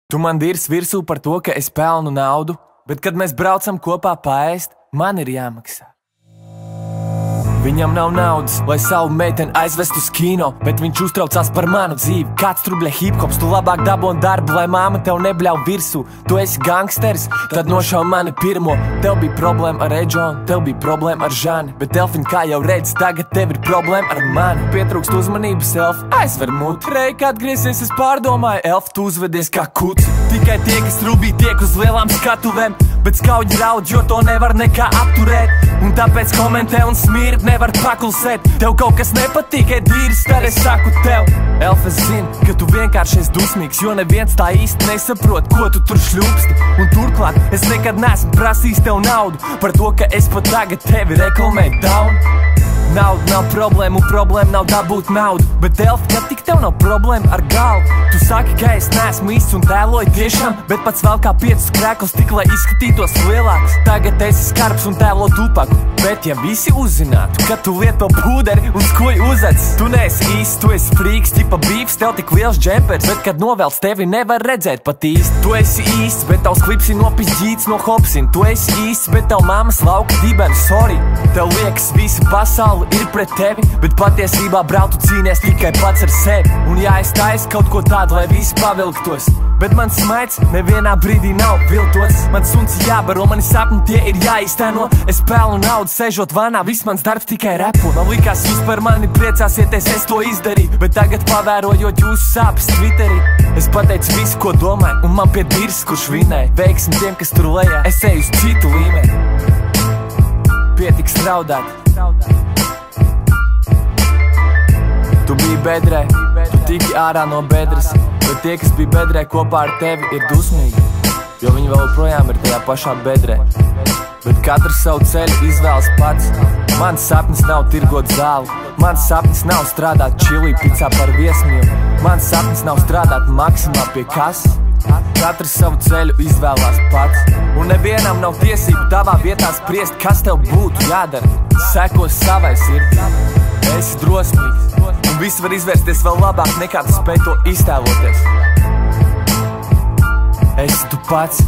Tu man dirs virsū par to, ka es pelnu naudu, bet kad mēs braucam kopā paēst, man ir jāmaksā. Viņam nav naudas, lai savu meiteni aizvest uz kino, bet viņš uztraucās par manu dzīvi. Kāds trubļa hiphops, tu labāk dabon darbu, lai māma tev nebļauj virsū. Tu esi gangsters, tad nošauj mani pirmo. Tev bija problēma ar Edžonu, tev bija problēma ar Žani, bet Elfin, kā jau redz, tagad tev ir problēma ar mani. Pietrūkst uzmanības, Elf, aizver muti. Reik atgriezies, es pārdomāju, Elf, tu uzvedies kā kuts. Tikai tie, kas rubī tiek uz lielām skatuvēm, bet skauģi raud, jo to nevar nekā apturēt. Un tāpēc komentē un smird, nevar paklusēt. Tev kaut kas nepatīk, dīris, tad es saku tev. Elf, es zinu, ka tu vienkārši esi dusmīgs, jo neviens tā īsti nesaprot, ko tu tur šļūpsti. Un turklāt, es nekad neesmu prasījis tev naudu par to, ka es pat tagad tevi reklamēju down. Nauda nav problēma, un problēma nav dabūt naudu. Bet Elf, kad tik tev nav problēma ar galvu? Tu saki, ka es neesmu īsts un tēloju tiešām, bet pats vēl kā 5 krēkls tik, lai izskatītos lielāks. Tagad esi skarbs un tēlo tupaku, bet ja visi uzzinātu, ka tu lieto pūderi un skoju uzacis, tu neesi īsts, tu esi frīks, tipa bīvs, tev tik liels džempers, bet kad novelc tevi nevar redzēt pat īsti. Tu esi īsts, bet tavs klips ir nopizdīts no hopsin. Tu esi īsts, bet tav mammas lauka dibeni, sorry. Tev liekas visa pasaule ir pret tevi, bet patiesībā brautu cīnies tikai pats ar sevi. Un ja es taisu kaut ko tādu, lai visi pavilktos, bet mans smaids nevienā brīdī nav viltots. Mans suns jābaro, mani sapni tie ir jāiztēno. Es pelnu naudu, sēžot vanā, viss mans darbs tikai repo. Man likās, jūs par mani priecāsieties, es to izdarīju, bet tagad pavērojot jūsu sāpes Twitterī, es pateicu visu, ko domāju, un man pie dirs, kurš vinēja. Veiksmi tiem, kas tur lejā, es eju uz citu līmeni. Pietiks straudāt. Tu biji bedrē, tu tiki ārā no bedres, bet tie, kas bija bedrē kopā ar tevi, ir dusmīgi, jo viņi vēl projām ir tajā pašā bedrē. Bet katrs savu ceļu izvēlas pats. Mans sapnis nav tirgot zāli, mans sapnis nav strādāt čilī picā par viesmīlu, mans sapnis nav strādāt maksimā pie kases. Katrs savu ceļu izvēlās pats, un nevienam nav tiesību tavā vietā spriest, kas tev būtu jādara. Sekos savai sirdī, esi drosmīgs, un viss var izvērsties vēl labāk nekā tu spēj to iztēloties. Esi tu pats.